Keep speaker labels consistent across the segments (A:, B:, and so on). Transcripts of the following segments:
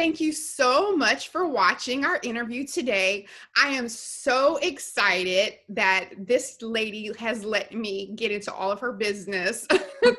A: thank you so much for watching our interview today. I am so excited that this lady has let me get into all of her business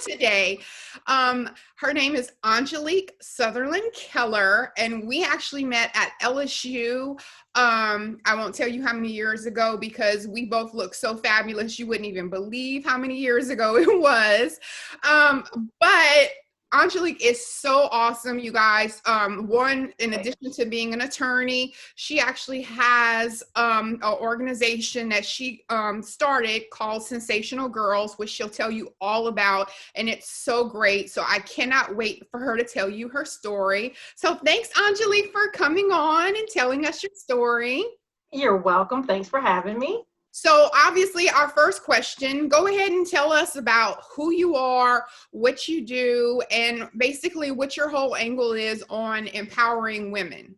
A: today. Her name is Angelic Sutherland Keller, and we actually met at LSU. I won't tell you how many years ago because we both look so fabulous. You wouldn't even believe how many years ago it was. But Angelique is so awesome, you guys. One, in addition to being an attorney, she actually has an organization that she started called Sensational Girls, which she'll tell you all about, and it's so great. So I cannot wait for her to tell you her story. So thanks, Angelique, for coming on and telling us your story.
B: You're welcome. Thanks for having me.
A: So obviously our first question, go ahead and tell us about who you are, what you do, and basically what your whole angle is on empowering women.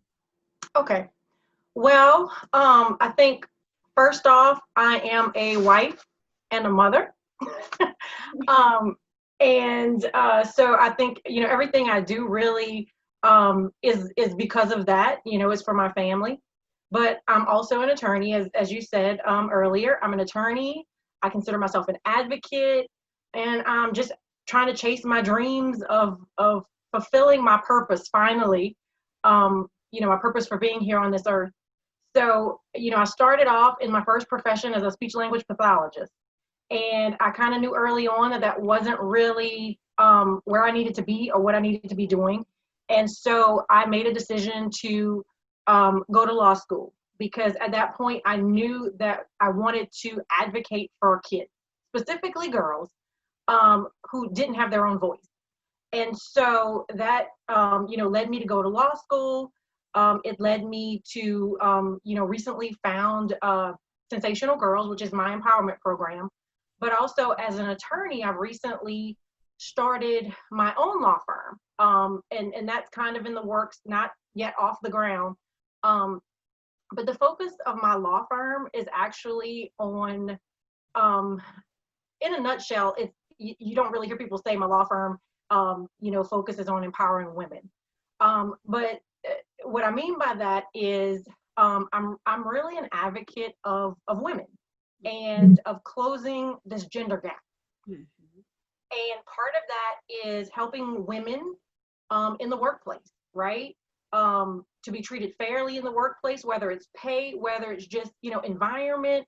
B: Okay. Well, I think first off, I am a wife and a mother. So I think, everything I do really is because of that, it's for my family. But I'm also an attorney, as you said earlier. I'm an attorney. I consider myself an advocate, and I'm just trying to chase my dreams of fulfilling my purpose finally. My purpose for being here on this earth. So, I started off in my first profession as a speech language pathologist, and I kind of knew early on that wasn't really where I needed to be or what I needed to be doing. And so I made a decision to go to law school, because at that point I knew that I wanted to advocate for kids, specifically girls, who didn't have their own voice. And so that, led me to go to law school. It led me to, recently found Sensational Girls, which is my empowerment program. But also as an attorney, I've recently started my own law firm. And that's kind of in the works, not yet off the ground. But the focus of my law firm is actually on, in a nutshell, you don't really hear people say my law firm, focuses on empowering women. But what I mean by that is I'm really an advocate of women and of closing this gender gap. Mm-hmm. And part of that is helping women in the workplace, right? To be treated fairly in the workplace, whether it's pay, whether it's just, environment,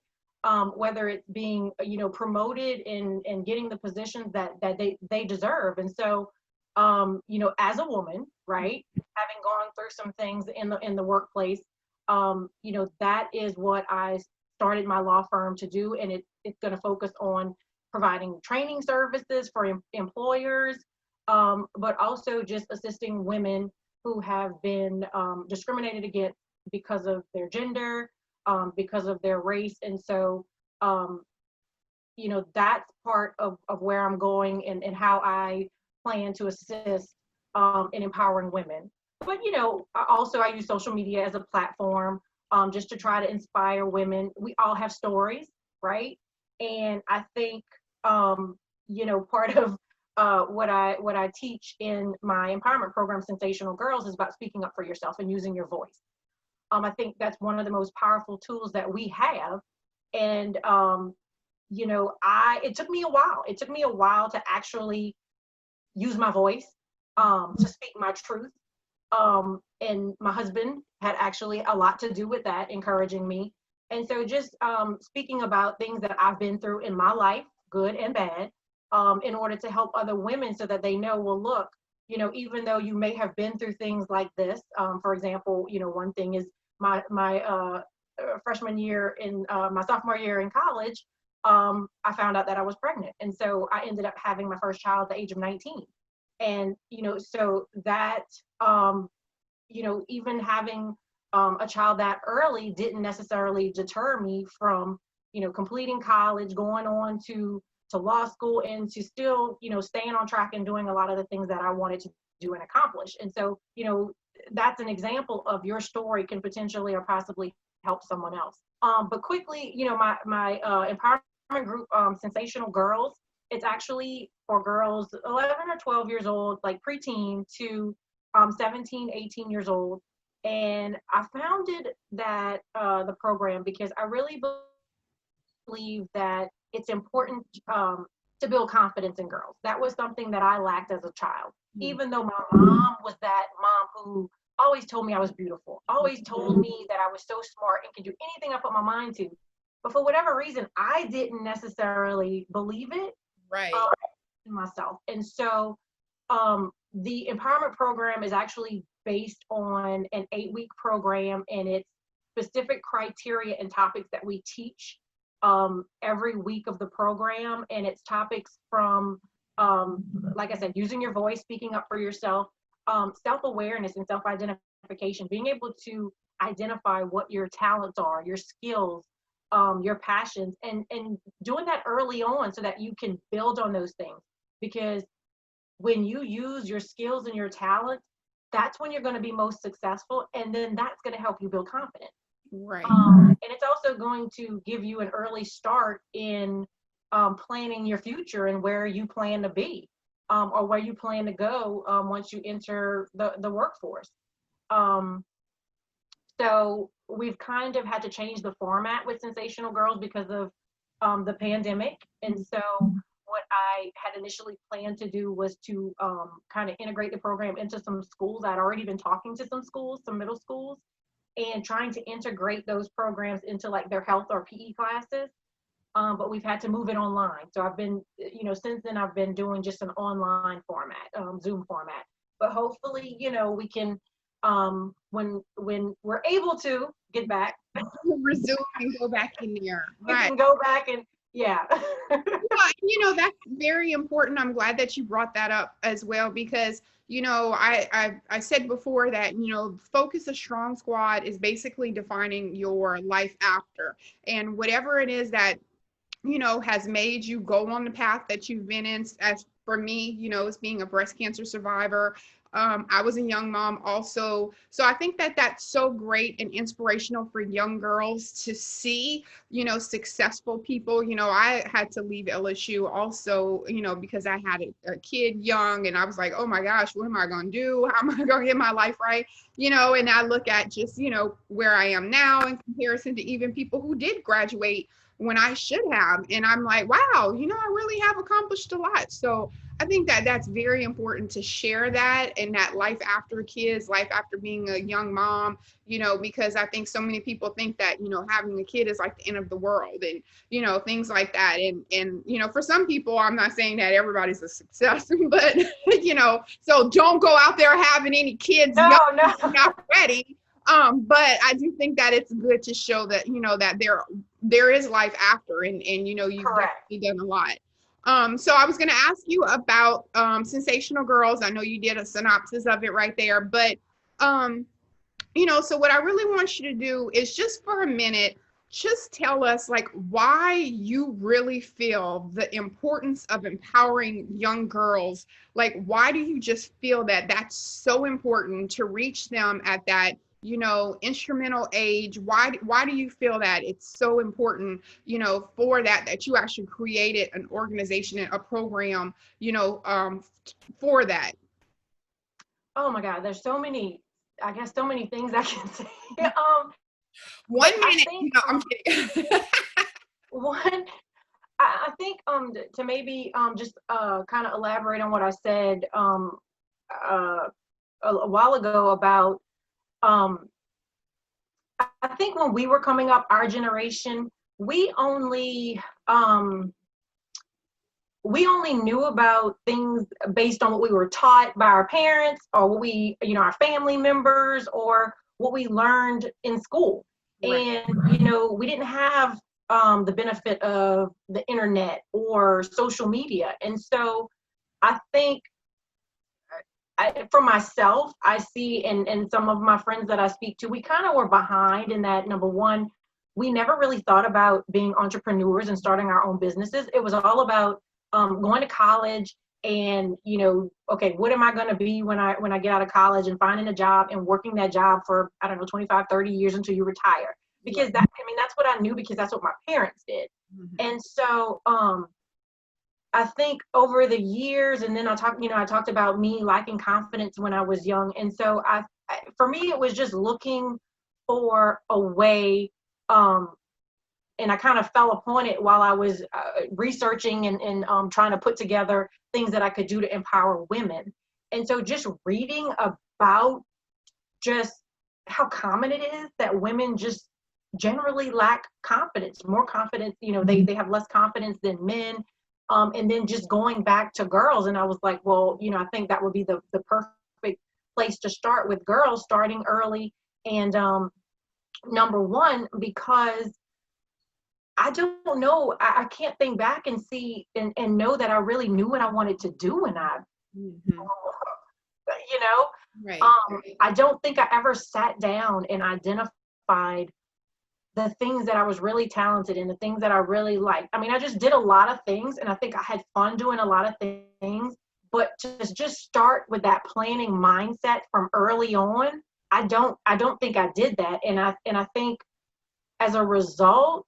B: whether it's being, promoted and getting the positions that they deserve. And so, as a woman, right, having gone through some things in the workplace, that is what I started my law firm to do. And it's going to focus on providing training services for employers, but also just assisting women who have been discriminated against because of their gender, because of their race. And so, that's part of where I'm going and how I plan to assist in empowering women. But, I use social media as a platform just to try to inspire women. We all have stories, right? And I think, part of what I teach in my empowerment program, Sensational Girls, is about speaking up for yourself and using your voice. I think that's one of the most powerful tools that we have. And, it took me a while. It took me a while to actually use my voice, to speak my truth. And my husband had actually a lot to do with that, encouraging me. And so just speaking about things that I've been through in my life, good and bad, in order to help other women so that they know, well, look, even though you may have been through things like this, for example, one thing is my freshman year in my sophomore year in college, I found out that I was pregnant. And so I ended up having my first child at the age of 19. And, so that, even having a child that early didn't necessarily deter me from, completing college, going on to law school, and to still, staying on track and doing a lot of the things that I wanted to do and accomplish. And so, that's an example of your story can potentially or possibly help someone else. But quickly, my empowerment group, Sensational Girls, it's actually for girls 11 or 12 years old, like preteen, to I'm 17, 18 years old. And I founded that the program because I really believe that it's important to build confidence in girls. That was something that I lacked as a child. Even though my mom was that mom who always told me I was beautiful, always told me that I was so smart and could do anything I put my mind to. But for whatever reason, I didn't necessarily believe it
A: Right.
B: in myself. And so the empowerment program is actually based on an 8-week program, and it's specific criteria and topics that we teach every week of the program. And it's topics from, like I said, using your voice, speaking up for yourself, self-awareness and self-identification, being able to identify what your talents are, your skills, your passions, and doing that early on so that you can build on those things. Because when you use your skills and your talents, that's when you're going to be most successful. And then that's going to help you build confidence.
A: Right.
B: And it's also going to give you an early start in planning your future and where you plan to be, or where you plan to go once you enter the workforce. So we've kind of had to change the format with Sensational Girls because of the pandemic. And so what I had initially planned to do was to kind of integrate the program into some schools. I'd already been talking to some schools, some middle schools, and trying to integrate those programs into like their health or PE classes. But we've had to move it online. So I've been, since then I've been doing just an online format, Zoom format. But hopefully, we can, when we're able to get back,
A: Resume and go back in there.
B: we
A: Right.
B: can go back and yeah.
A: That's very important. I'm glad that you brought that up as well, because I said before that Focus a Strong Squad is basically defining your life after, and whatever it is that has made you go on the path that you've been in. As for me, as being a breast cancer survivor, I was a young mom also. So I think that that's so great and inspirational for young girls to see, successful people. I had to leave LSU also, because I had a kid young, and I was like, oh my gosh, what am I going to do? How am I going to get my life right? And I look at just, where I am now in comparison to even people who did graduate when I should have. And I'm like, wow, I really have accomplished a lot. So I think that that's very important to share that, and that life after kids, life after being a young mom, because I think so many people think that, having a kid is like the end of the world, and, things like that. And for some people, I'm not saying that everybody's a success, but, so don't go out there having any kids
B: No,
A: young,
B: no.
A: not ready. But I do think that it's good to show that, that there is life after, and you've
B: Correct.
A: definitely done a lot. So I was going to ask you about Sensational Girls. I know you did a synopsis of it right there, but so what I really want you to do is just for a minute, just tell us like why you really feel the importance of empowering young girls. Like, why do you just feel that that's so important to reach them at that, instrumental age? Why do you feel that it's so important, for that you actually created an organization and a program, for that?
B: Oh my God, there's so many, I guess, so many things I can say.
A: 1 minute.
B: think,
A: I'm kidding.
B: one, I think to maybe just kind of elaborate on what I said a while ago about I think when we were coming up, our generation, we only knew about things based on what we were taught by our parents, or what we, our family members, or what we learned in school.
A: Right.
B: And, we didn't have the benefit of the internet or social media. And so I think for myself, I see, and some of my friends that I speak to, we kind of were behind in that. Number one, we never really thought about being entrepreneurs and starting our own businesses. It was all about going to college and, okay, what am I going to be when I get out of college, and finding a job and working that job for, I don't know, 25, 30 years until you retire. Because that's what I knew, because that's what my parents did.
A: Mm-hmm.
B: And so I think over the years, and then I talked about me lacking confidence when I was young. And so for me, it was just looking for a way, um, and I kind of fell upon it while I was researching and trying to put together things that I could do to empower women. And so just reading about just how common it is that women just generally lack confidence, more confidence, they have less confidence than men. And then just going back to girls, and I was like, well, I think that would be the perfect place to start with girls, starting early. And number one, because I don't know. I can't think back and see and know that I really knew what I wanted to do when I,
A: Mhm.
B: you know,
A: Right.
B: I don't think I ever sat down and identified the things that I was really talented in, the things that I really liked. I mean, I just did a lot of things, and I think I had fun doing a lot of things. But to just start with that planning mindset from early on, I don't think I did that, and I think as a result,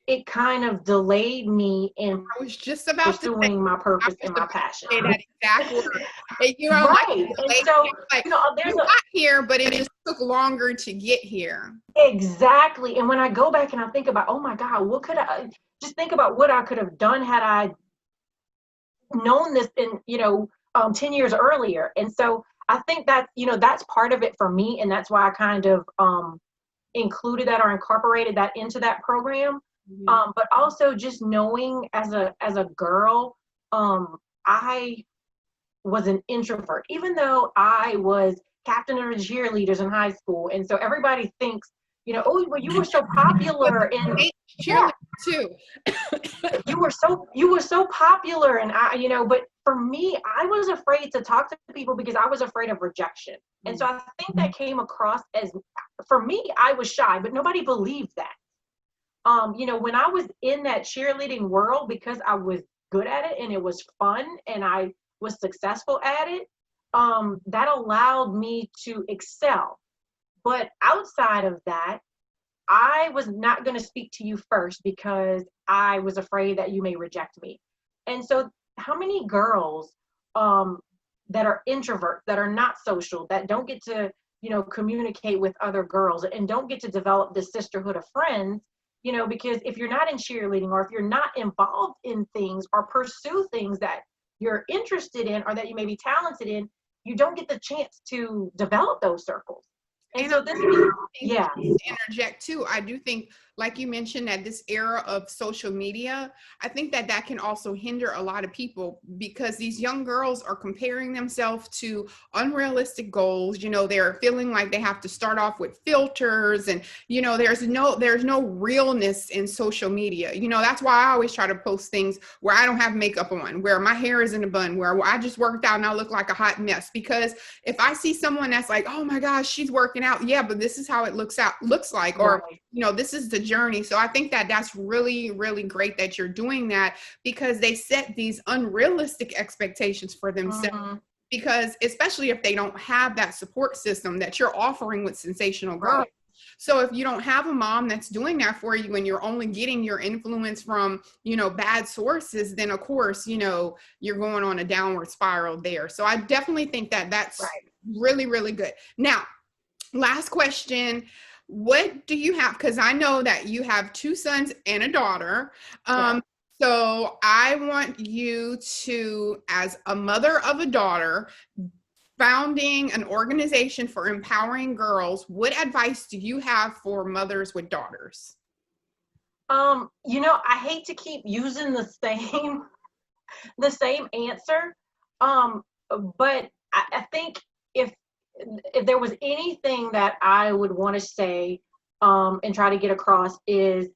B: it kind of delayed me in
A: I was just about to say,
B: pursuing my
A: I
B: purpose
A: was
B: and my
A: about
B: passion.
A: to say that exact word. And, like,
B: Right. And so,
A: like
B: there's
A: you got here, but it just took longer to get here.
B: exactly. And when I go back and I think about, oh my God, what could I just think about what I could have done had I known this in 10 years earlier. And so I think that that's part of it for me, and that's why I kind of included that or incorporated that into that program.
A: Mhm.
B: But also just knowing as a girl, I was an introvert, even though I was captain of the cheerleaders in high school. And so everybody thinks, oh, well, you were so
A: But
B: popular, and
A: the
B: yeah,
A: cheerleader too.
B: you were so popular, and but for me, I was afraid to talk to people because I was afraid of rejection. And so I think that came across as, for me, I was shy, but nobody believed that. When I was in that cheerleading world, because I was good at it and it was fun and I was successful at it, that allowed me to excel. But outside of that, I was not going to speak to you first because I was afraid that you may reject me. And so, how many girls um, that are introverts, that are not social, that don't get to, communicate with other girls and don't get to develop this sisterhood of friends, because if you're not in cheerleading or if you're not involved in things or pursue things that you're interested in or that you may be talented in, you don't get the chance to develop those circles. And
A: And I
B: so this,
A: think,
B: yeah.
A: to interject too, I do think, like you mentioned, that this era of social media, I think that that can also hinder a lot of people because these young girls are comparing themselves to unrealistic goals. They're feeling like they have to start off with filters, and there's no realness in social media. That's why I always try to post things where I don't have makeup on, where my hair is in a bun, where I just worked out and I look like a hot mess. Because if I see someone that's like, oh my gosh, she's working out, yeah, but this is how it looks like, or
B: Right.
A: this is the journey. So I think that that's really, really great that you're doing that, because they set these unrealistic expectations for themselves.
B: Mm-hmm.
A: Because especially if they don't have that support system that you're offering with Sensational Girls.
B: Right.
A: So if you don't have a mom that's doing that for you and you're only getting your influence from, bad sources, then of course, you're going on a downward spiral there. So I definitely think that that's
B: Right.
A: really, really good. Now, last question. What do you have? Because I know that you have two sons and a daughter.
B: Yeah.
A: So I want you to, as a mother of a daughter, founding an organization for empowering girls, what advice do you have for mothers with daughters?
B: I hate to keep using the same the same answer. Um, but I think if there was anything that I would want to say and try to get across is,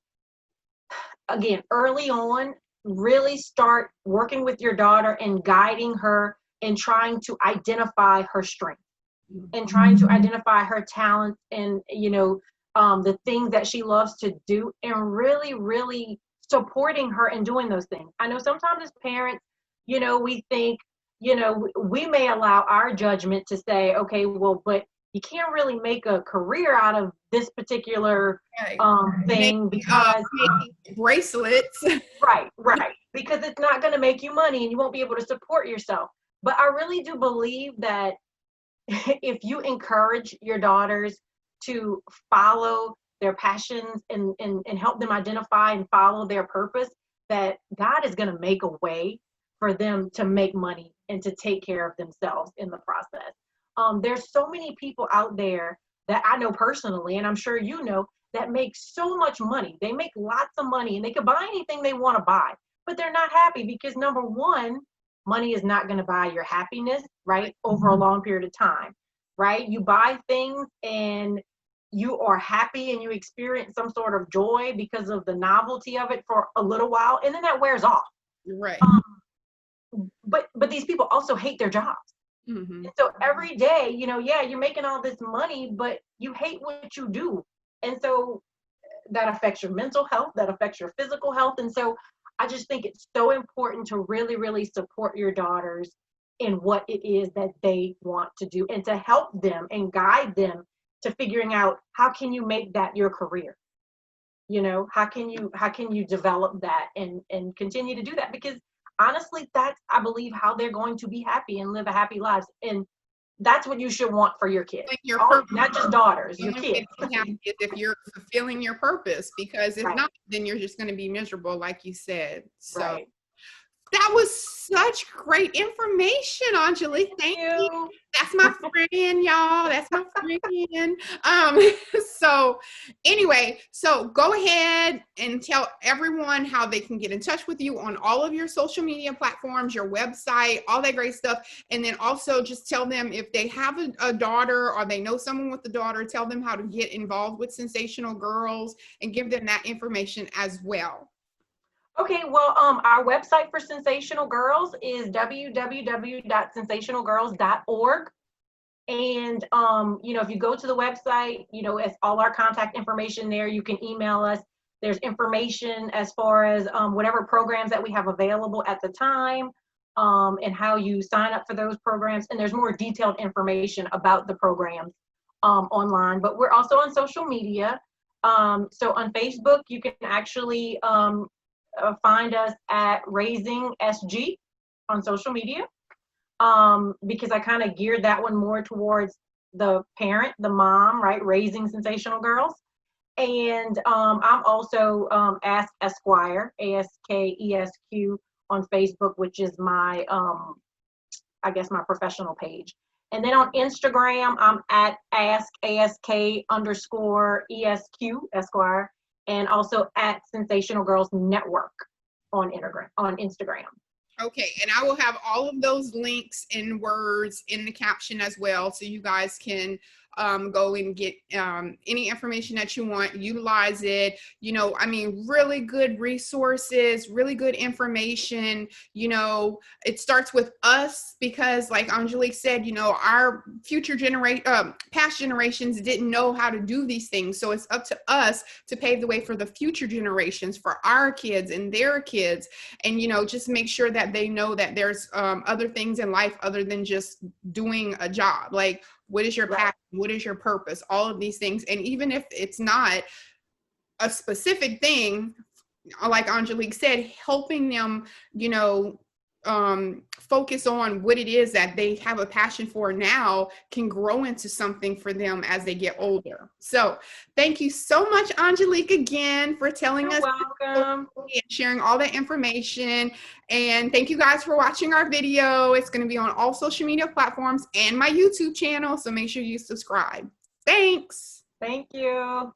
B: again, early on, really start working with your daughter and guiding her and trying to identify her strengths and trying to identify her talents and the things that she loves to do, and really, really supporting her in doing those things. I know sometimes as parents, we think, we may allow our judgment to say, okay, well, but you can't really make a career out of this particular
A: Right.
B: thing because
A: Making bracelets.
B: right, because it's not going to make you money and you won't be able to support yourself. But I really do believe that if you encourage your daughters to follow their passions and help them identify and follow their purpose, that God is going to make a way for them to make money and to take care of themselves in the process. There's so many people out there that I know personally, and I'm sure you know, that make so much money. They make lots of money and they can buy anything they want to buy, but they're not happy because number one, money is not going to buy your happiness, right? Over a long period of time, right? You buy things and you are happy and you experience some sort of joy because of the novelty of it for a little while, and then that wears off.
A: Right.
B: But these people also hate their jobs.
A: Mm-hmm.
B: And so every day, yeah, you're making all this money, but you hate what you do. And so that affects your mental health, that affects your physical health. And so I just think it's so important to really, really support your daughters in what it is that they want to do and to help them and guide them to figuring out how can you make that your career. How can you develop that and continue to do that? Because honestly, that's, I believe, how they're going to be happy and live a happy lives. And that's what you should want for your kids.
A: Your
B: Not just daughters,
A: the
B: your
A: only
B: kids.
A: way to be happy is if you're fulfilling your purpose, because if
B: Right.
A: not, then you're just going to be miserable, like you said. So
B: Right.
A: that was such great information, Angelique. Thank you. That's my friend, y'all. That's my friend. So anyway, so go ahead and tell everyone how they can get in touch with you on all of your social media platforms, your website, all that great stuff. And then also just tell them if they have a daughter or they know someone with a daughter, tell them how to get involved with Sensational Girls and give them that information as well.
B: Okay, well, our website for Sensational Girls is www.sensationalgirls.org. And, if you go to the website, it's all our contact information there. You can email us. There's information as far as whatever programs that we have available at the time, and how you sign up for those programs. And there's more detailed information about the programs online. But we're also on social media. So on Facebook, you can actually find us at Raising SG on social media, because I kind of geared that one more towards the parent, the mom, right? Raising Sensational Girls. And I'm also Ask Esquire, ASKESQ on Facebook, which is my, I guess, my professional page. And then on Instagram, I'm at AskASK_ESQ, Esquire, and also at Sensational Girls Network on Instagram.
A: Okay, and I will have all of those links and words in the caption as well, so you guys can go and get any information that you want, utilize it. Really good resources, really good information. It starts with us because, like Angelique said, our past generations didn't know how to do these things. So it's up to us to pave the way for the future generations, for our kids and their kids. And, just make sure that they know that there's other things in life other than just doing a job. Like, what is your passion? What is your purpose? All of these things. And even if it's not a specific thing, like Angelique said, helping them, focus on what it is that they have a passion for now can grow into something for them as they get older. So thank you so much, Angelique, again, for telling us
B: welcome.
A: And sharing all that information. And thank you guys for watching our video. It's going to be on all social media platforms and my YouTube channel, so make sure you subscribe. Thanks.
B: Thank you.